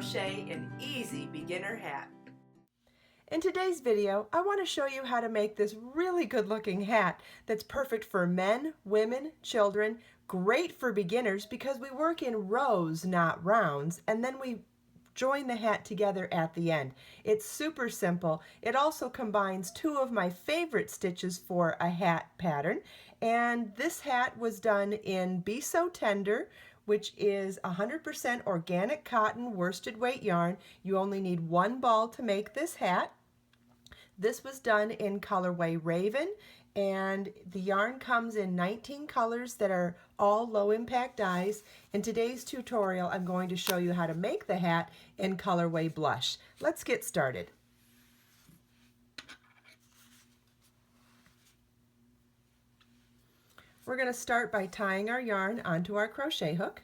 crochet an easy beginner hat. In today's video, I want to show you how to make this really good looking hat that's perfect for men, women, children, great for beginners because we work in rows, not rounds, and then we join the hat together at the end. It's super simple. It also combines two of my favorite stitches for a hat pattern, and this hat was done in Be So Tender, which is 100% organic cotton worsted weight yarn. You only need one ball to make this hat. This was done in colorway Raven, and the yarn comes in 19 colors that are all low impact dyes. In today's tutorial, I'm going to show you how to make the hat in colorway Blush. Let's get started. We're going to start by tying our yarn onto our crochet hook.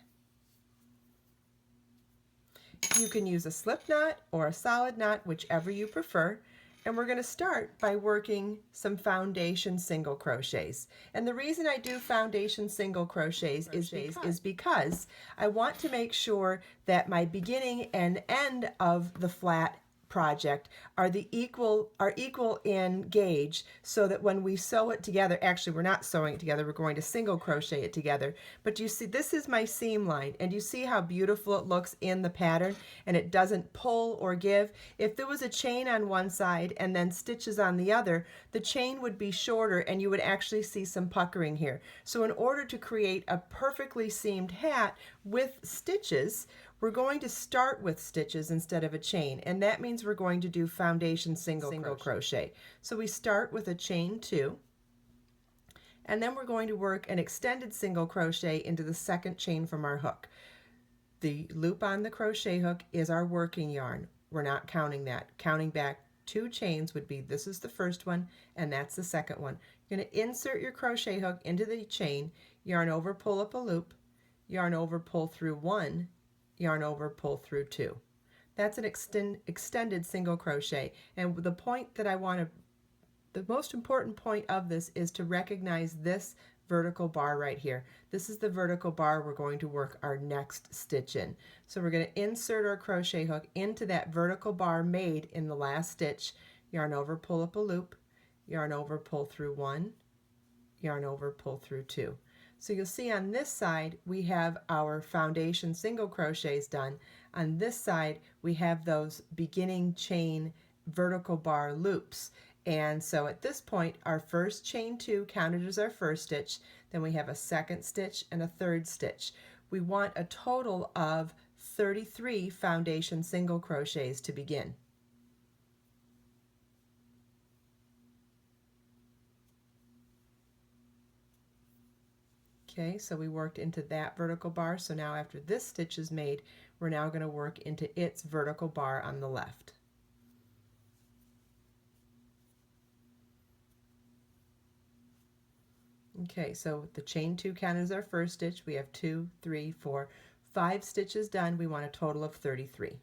You can use a slip knot or a solid knot, whichever you prefer. And we're going to start by working some foundation single crochets. And the reason I do foundation single crochets is because I want to make sure that my beginning and end of the flat project are equal in gauge, so that when we sew it together, actually we're not sewing it together, we're going to single crochet it together. But you see, this is my seam line, and you see how beautiful it looks in the pattern, and it doesn't pull or give. If there was a chain on one side and then stitches on the other, the chain would be shorter and you would actually see some puckering here. So in order to create a perfectly seamed hat with stitches, we're going to start with stitches instead of a chain, and that means we're going to do foundation single crochet. So we start with a chain 2, and then we're going to work an extended single crochet into the second chain from our hook. The loop on the crochet hook is our working yarn. We're not counting that. Counting back 2 chains would be, this is the first one and that's the second one. You're going to insert your crochet hook into the chain, yarn over, pull up a loop, yarn over, pull through 1, yarn over, pull through 2. That's an extended single crochet. And the point that the most important point of this is to recognize this vertical bar right here. This is the vertical bar we're going to work our next stitch in. So we're going to insert our crochet hook into that vertical bar made in the last stitch, yarn over, pull up a loop, yarn over, pull through 1, yarn over, pull through 2. So you'll see on this side we have our foundation single crochets done. On this side we have those beginning chain vertical bar loops. And so at this point our first chain 2 counted as our first stitch, then we have a second stitch and a third stitch. We want a total of 33 foundation single crochets to begin. Okay, so we worked into that vertical bar, so now after this stitch is made, we're now going to work into its vertical bar on the left. Okay, so the chain 2 count as our first stitch. We have 2, 3, 4, 5 stitches done. We want a total of 33.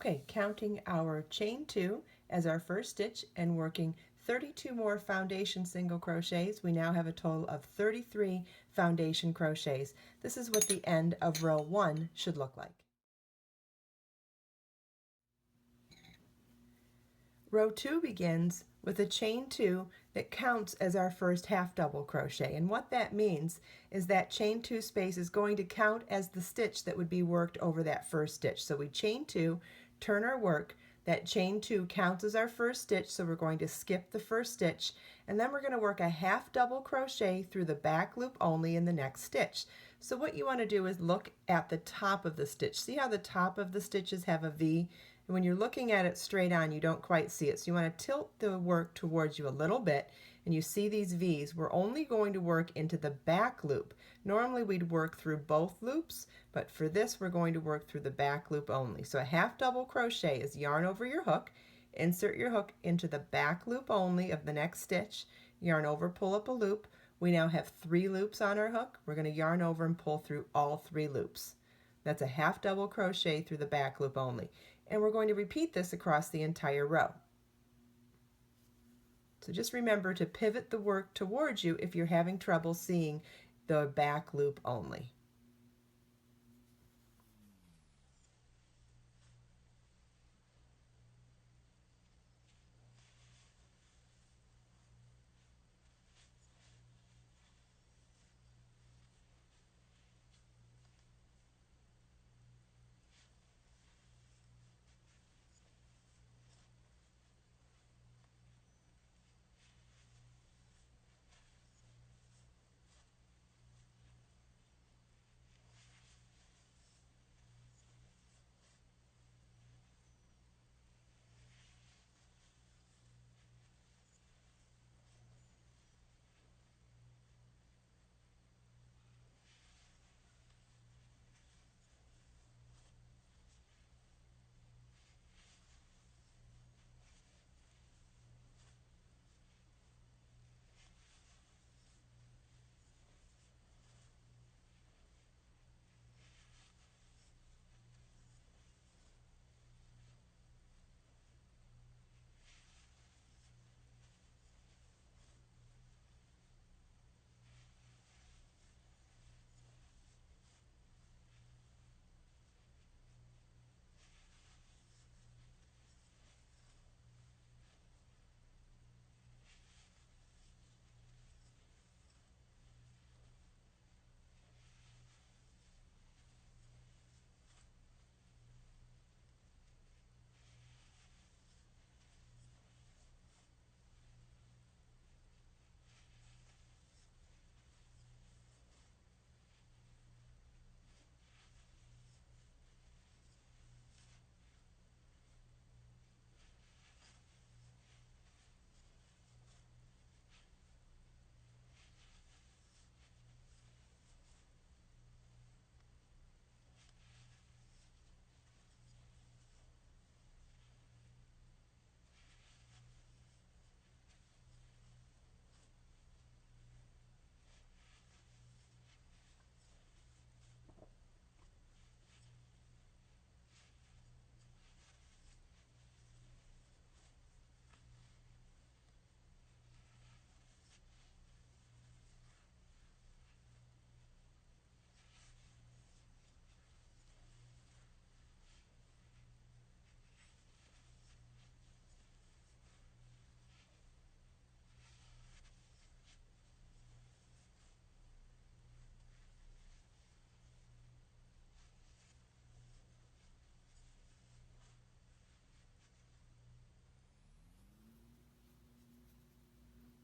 Okay, counting our chain 2 as our first stitch and working 32 more foundation single crochets, we now have a total of 33 foundation crochets. This is what the end of row 1 should look like. Row 2 begins with a chain 2 that counts as our first half double crochet, and what that means is that chain 2 space is going to count as the stitch that would be worked over that first stitch. So we chain 2, turn our work, that chain 2 counts as our first stitch, so we're going to skip the first stitch, and then we're going to work a half double crochet through the back loop only in the next stitch. So what you want to do is look at the top of the stitch. See how the top of the stitches have a V? And when you're looking at it straight on, you don't quite see it. So you want to tilt the work towards you a little bit, and you see these V's. We're only going to work into the back loop. Normally we'd work through both loops, but for this we're going to work through the back loop only. So a half double crochet is yarn over your hook, insert your hook into the back loop only of the next stitch, yarn over, pull up a loop. We now have 3 loops on our hook. We're going to yarn over and pull through all 3 loops. That's a half double crochet through the back loop only. And we're going to repeat this across the entire row. So just remember to pivot the work towards you if you're having trouble seeing the back loop only.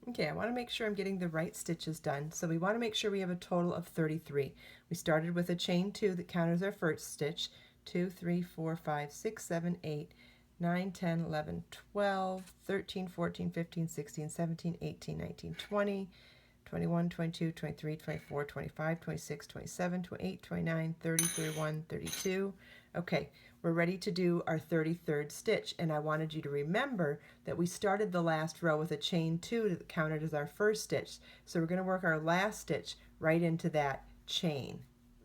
Okay, I want to make sure I'm getting the right stitches done. So we want to make sure we have a total of 33. We started with a chain 2 that counted as our first stitch. 2, 3, 4, 5, 6, 7, 8, 9, 10, 11, 12, 13, 14, 15, 16, 17, 18, 19, 20, 21, 22, 23, 24, 25, 26, 27, 28, 29, 30, 31, 32. Okay, we're ready to do our 33rd stitch, and I wanted you to remember that we started the last row with a chain 2 that counted as our first stitch. So we're going to work our last stitch right into that chain.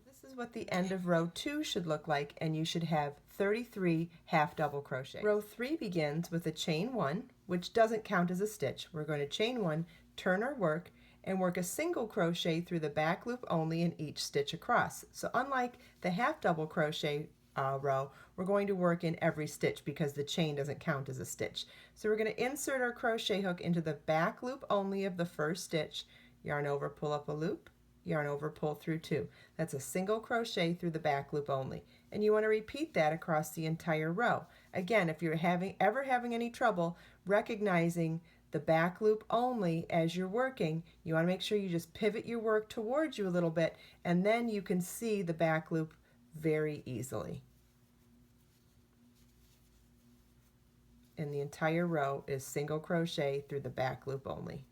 This is what the end of row 2 should look like, and you should have 33 half double crochet. Row 3 begins with a chain 1, which doesn't count as a stitch. We're going to chain 1, turn our work, and work a single crochet through the back loop only in each stitch across. So unlike the half double crochet row, we're going to work in every stitch because the chain doesn't count as a stitch. So we're going to insert our crochet hook into the back loop only of the first stitch, yarn over, pull up a loop, yarn over, pull through 2. That's a single crochet through the back loop only. And you want to repeat that across the entire row. Again, if you're ever having any trouble recognizing the back loop only as you're working, you want to make sure you just pivot your work towards you a little bit, and then you can see the back loop very easily. And the entire row is single crochet through the back loop only.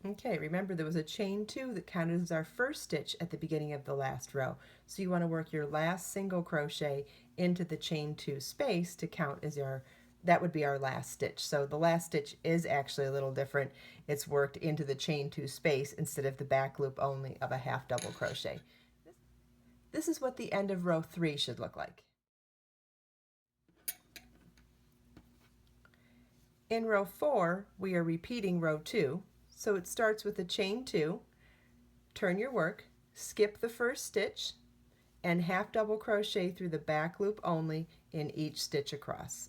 Okay, remember there was a chain 2 that counted as our first stitch at the beginning of the last row. So you want to work your last single crochet into the chain 2 space to count as that would be our last stitch. So the last stitch is actually a little different. It's worked into the chain 2 space instead of the back loop only of a half double crochet. This is what the end of row 3 should look like. In row 4, we are repeating row 2. So it starts with a chain 2, turn your work, skip the first stitch, and half double crochet through the back loop only in each stitch across.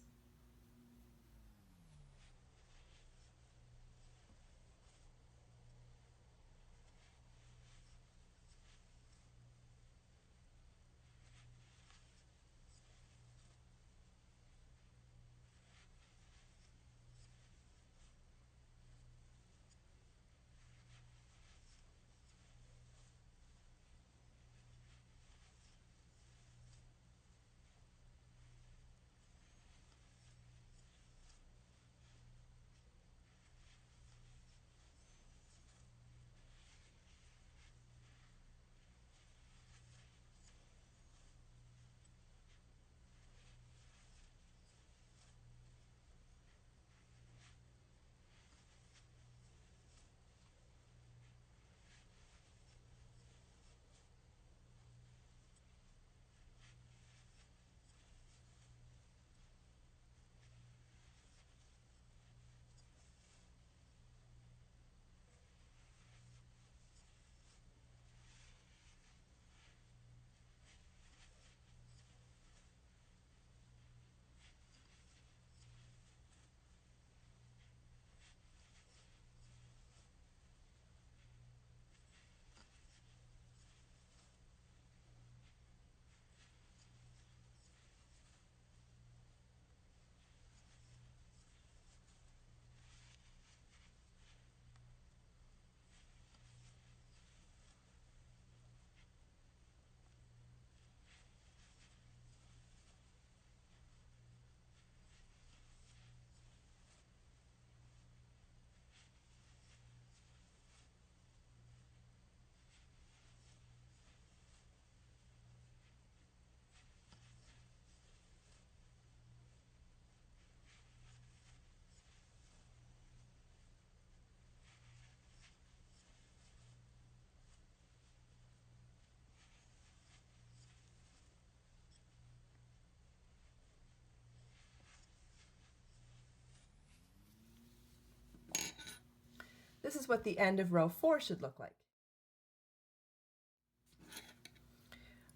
This is what the end of row 4 should look like.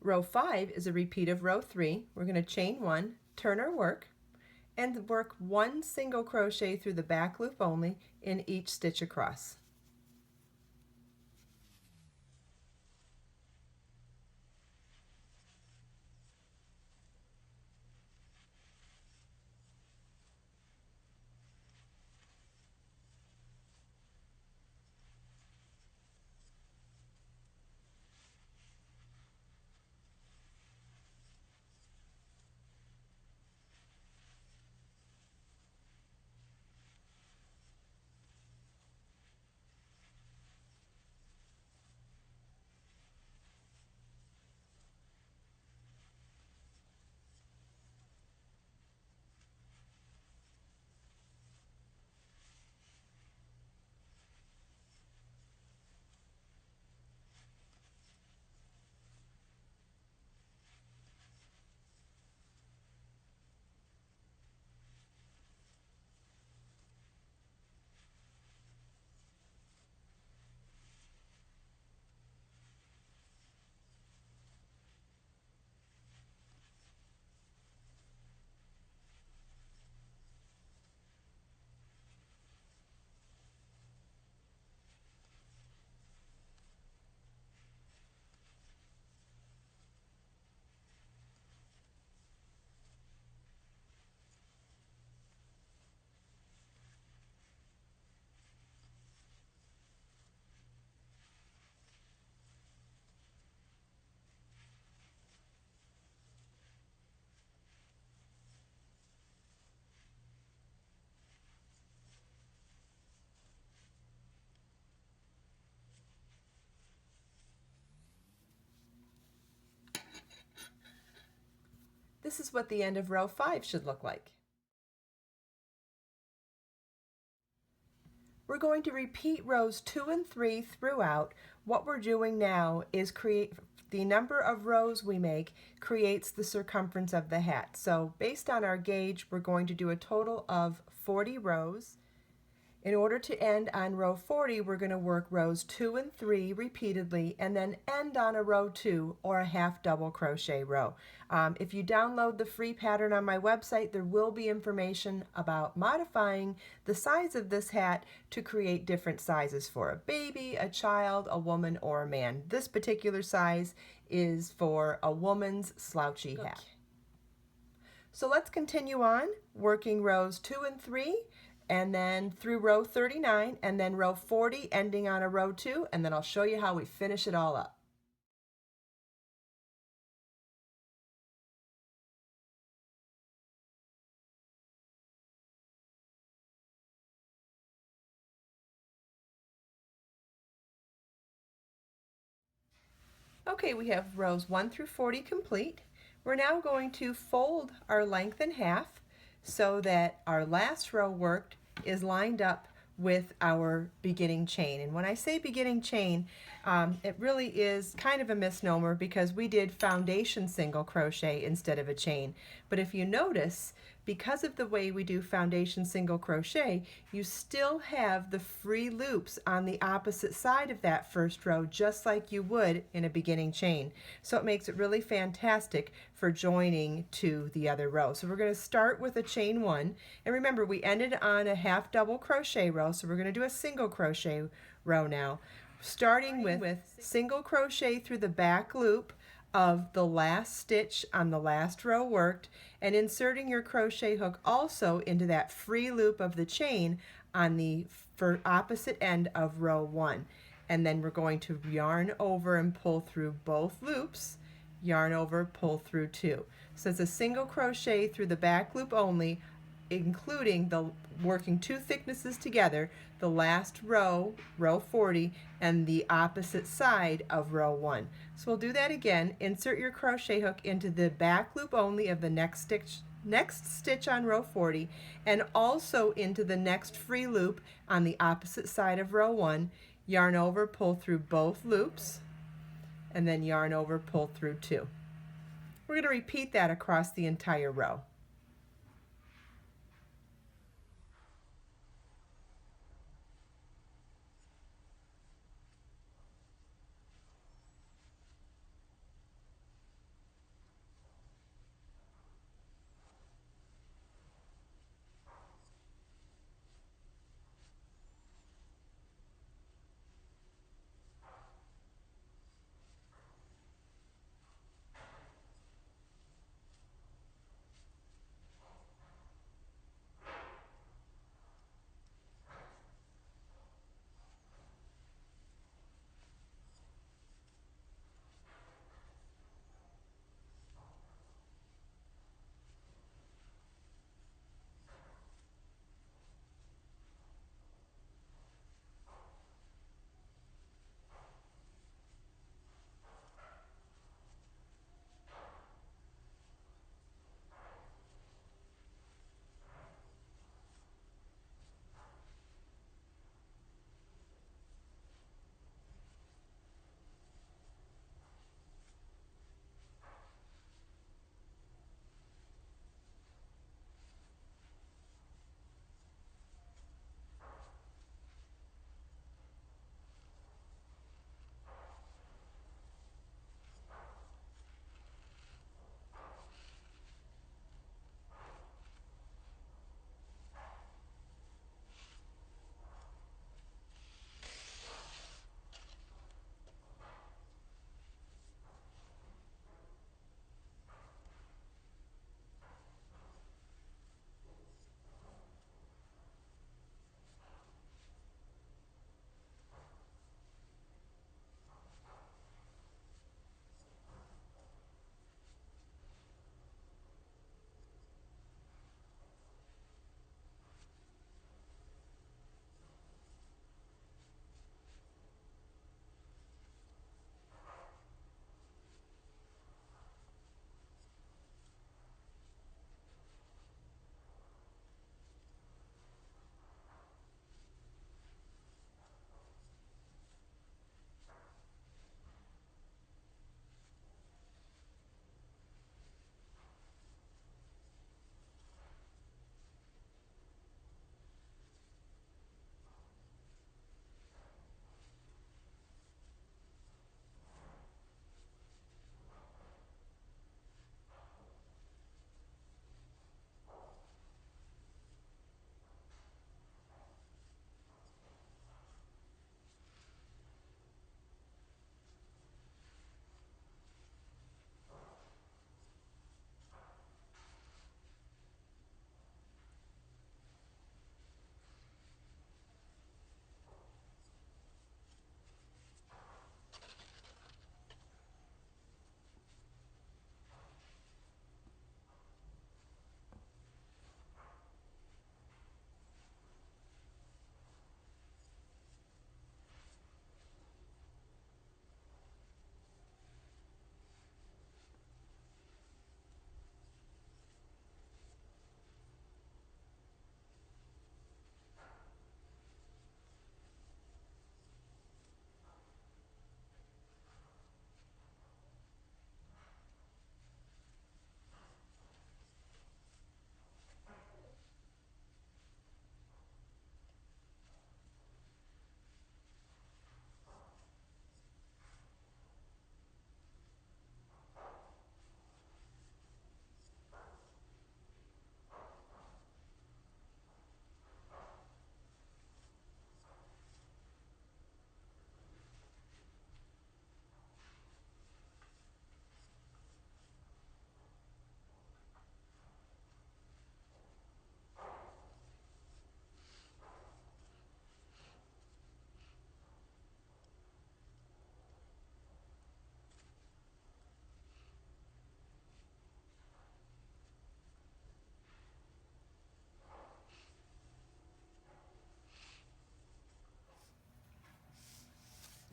Row 5 is a repeat of row 3. We're going to chain 1, turn our work, and work 1 single crochet through the back loop only in each stitch across. This is what the end of row 5 should look like. We're going to repeat rows 2 and 3 throughout. What we're doing now is create the number of rows we make creates the circumference of the hat. So based on our gauge, we're going to do a total of 40 rows. In order to end on row 40, we're going to work rows 2 and 3 repeatedly and then end on a row 2 or a half double crochet row. If you download the free pattern on my website, there will be information about modifying the size of this hat to create different sizes for a baby, a child, a woman, or a man. This particular size is for a woman's slouchy hat. So let's continue on working rows 2 and 3 and then through row 39 and then row 40 ending on a row 2, and then I'll show you how we finish it all up. Okay, we have rows 1 through 40 complete. We're now going to fold our length in half so that our last row worked is lined up with our beginning chain. And when I say beginning chain, it really is kind of a misnomer because we did foundation single crochet instead of a chain. But if you notice, because of the way we do foundation single crochet, you still have the free loops on the opposite side of that first row, just like you would in a beginning chain. So it makes it really fantastic for joining to the other row. So we're going to start with a chain 1, and remember we ended on a half double crochet row, so we're going to do a single crochet row now, starting with single crochet through the back loop of the last stitch on the last row worked, and inserting your crochet hook also into that free loop of the chain on the opposite end of row 1. And then we're going to yarn over and pull through both loops, yarn over, pull through 2. So it's a single crochet through the back loop only, including the working 2 thicknesses together, the last row, row 40, and the opposite side of row 1. So we'll do that again. Insert your crochet hook into the back loop only of the next stitch on row 40, and also into the next free loop on the opposite side of row 1. Yarn over, pull through both loops, and then yarn over, pull through 2. We're going to repeat that across the entire row.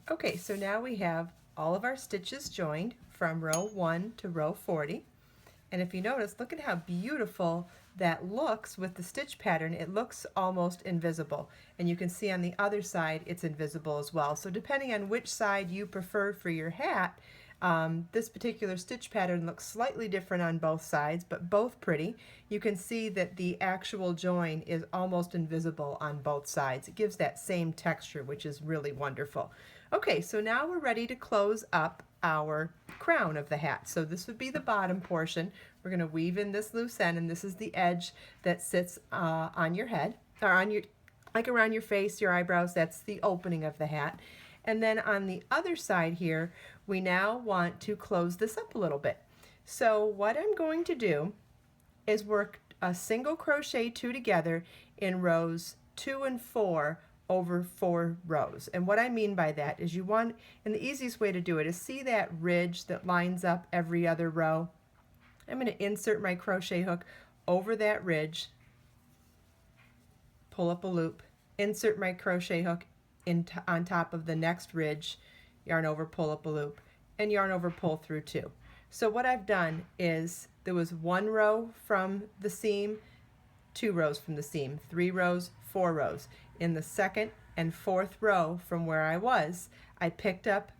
Okay, so now we have all of our stitches joined from row 1 to row 40. And if you notice, look at how beautiful that looks with the stitch pattern. It looks almost invisible. And you can see on the other side it's invisible as well. So depending on which side you prefer for your hat, this particular stitch pattern looks slightly different on both sides, but both pretty. You can see that the actual join is almost invisible on both sides. It gives that same texture, which is really wonderful. Okay, so now we're ready to close up our crown of the hat. So this would be the bottom portion. We're going to weave in this loose end, and this is the edge that sits on your head, or on your, like around your face, your eyebrows. That's the opening of the hat. And then on the other side here, we now want to close this up a little bit. So what I'm going to do is work a single crochet 2 together in rows 2 and 4 over 4 rows. And what I mean by that is you want, and the easiest way to do it is see that ridge that lines up every other row. I'm going to insert my crochet hook over that ridge, pull up a loop, insert my crochet hook on top of the next ridge, yarn over, pull up a loop, and yarn over, pull through 2. So what I've done is there was 1 row from the seam, 2 rows from the seam, 3 rows, 4 rows. In the second and fourth row from where I was, I picked up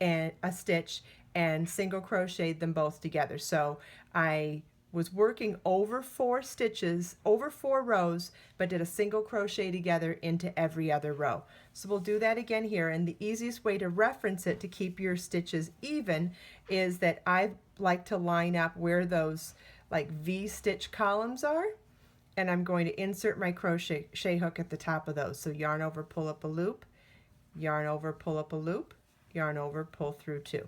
a stitch and single crocheted them both together. So I was working over 4 stitches, over 4 rows, but did a single crochet together into every other row. So we'll do that again here, and the easiest way to reference it to keep your stitches even is that I like to line up where those like V-stitch columns are, and I'm going to insert my crochet hook at the top of those. So yarn over, pull up a loop, yarn over, pull up a loop, yarn over, pull through 2.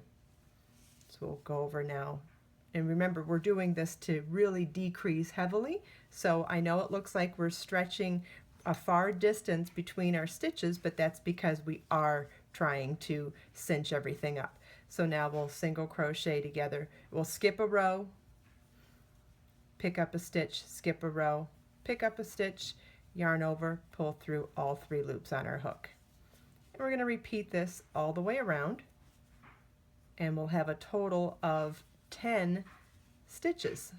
So we'll go over now. And remember, we're doing this to really decrease heavily. So I know it looks like we're stretching a far distance between our stitches, but that's because we are trying to cinch everything up. So now we'll single crochet together. We'll skip a row, pick up a stitch, skip a row, pick up a stitch, yarn over, pull through all 3 loops on our hook. And we're going to repeat this all the way around, and we'll have a total of 10 stitches.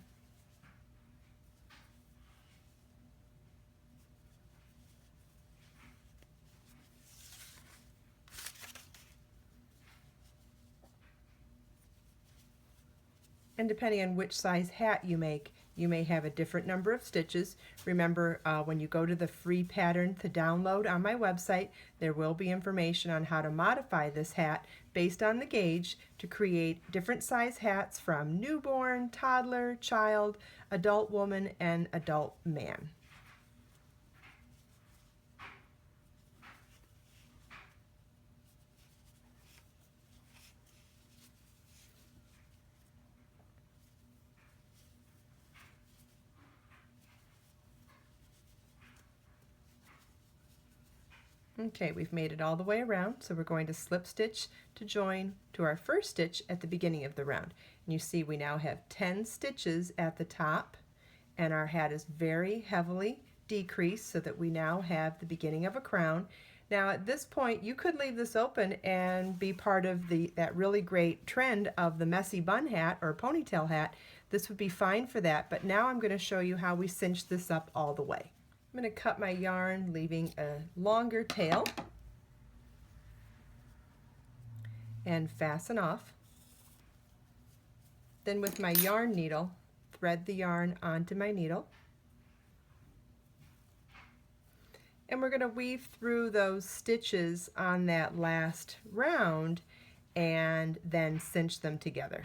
And depending on which size hat you make, you may have a different number of stitches. Remember, when you go to the free pattern to download on my website, there will be information on how to modify this hat based on the gauge to create different size hats from newborn, toddler, child, adult woman, and adult man. Okay, we've made it all the way around, so we're going to slip stitch to join to our first stitch at the beginning of the round. And you see we now have 10 stitches at the top, and our hat is very heavily decreased so that we now have the beginning of a crown. Now at this point you could leave this open and be part of that really great trend of the messy bun hat or ponytail hat. This would be fine for that, but now I'm going to show you how we cinch this up all the way. I'm going to cut my yarn, leaving a longer tail, and fasten off. Then with my yarn needle, thread the yarn onto my needle. And we're going to weave through those stitches on that last round and then cinch them together.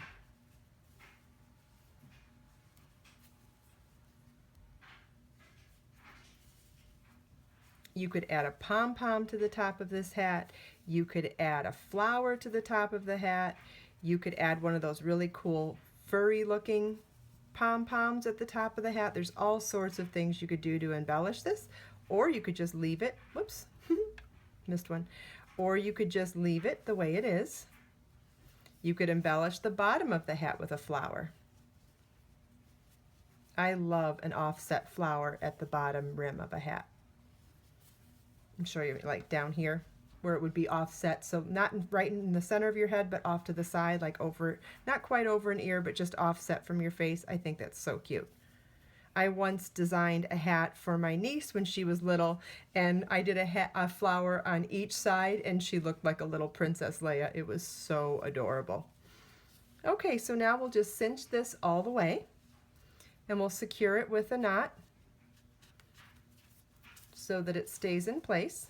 You could add a pom-pom to the top of this hat. You could add a flower to the top of the hat. You could add one of those really cool furry looking pom-poms at the top of the hat. There's all sorts of things you could do to embellish this, or you could just leave it. Whoops, missed one. Or you could just leave it the way it is. You could embellish the bottom of the hat with a flower. I love an offset flower at the bottom rim of a hat. I'm showing you like down here. where it would be offset, so not right in the center of your head, but off to the side, like over, not quite over an ear, but just offset from your face. I think that's so cute. I once designed a hat for my niece when she was little, and I did a flower on each side, and she looked like a little Princess Leia. It was so adorable. Okay, so now we'll just cinch this all the way, and we'll secure it with a knot so that it stays in place.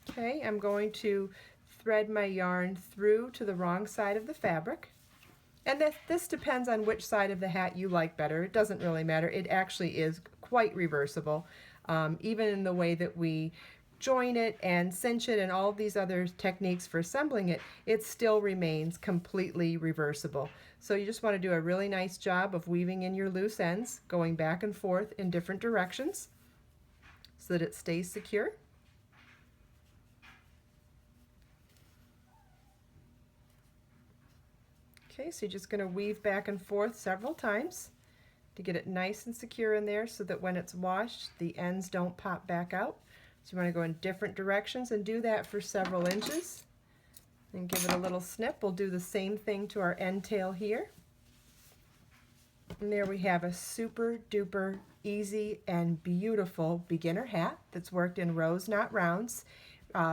Okay, I'm going to thread my yarn through to the wrong side of the fabric. And this depends on which side of the hat you like better. It doesn't really matter. It actually is quite reversible. Even in the way that we join it and cinch it and all of these other techniques for assembling it, it still remains completely reversible. So you just want to do a really nice job of weaving in your loose ends, going back and forth in different directions so that it stays secure. Okay, so you're just going to weave back and forth several times to get it nice and secure in there so that when it's washed, the ends don't pop back out. So you want to go in different directions and do that for several inches. And give it a little snip. We'll do the same thing to our end tail here. And there we have a super duper easy and beautiful beginner hat that's worked in rows, not rounds.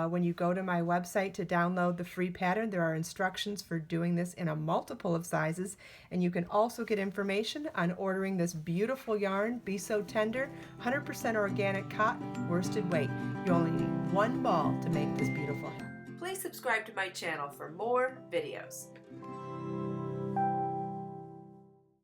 When you go to my website to download the free pattern, there are instructions for doing this in a multiple of sizes, and you can also get information on ordering this beautiful yarn, Be So Tender, 100% organic cotton, worsted weight. You only need one ball to make this beautiful hat. Please subscribe to my channel for more videos.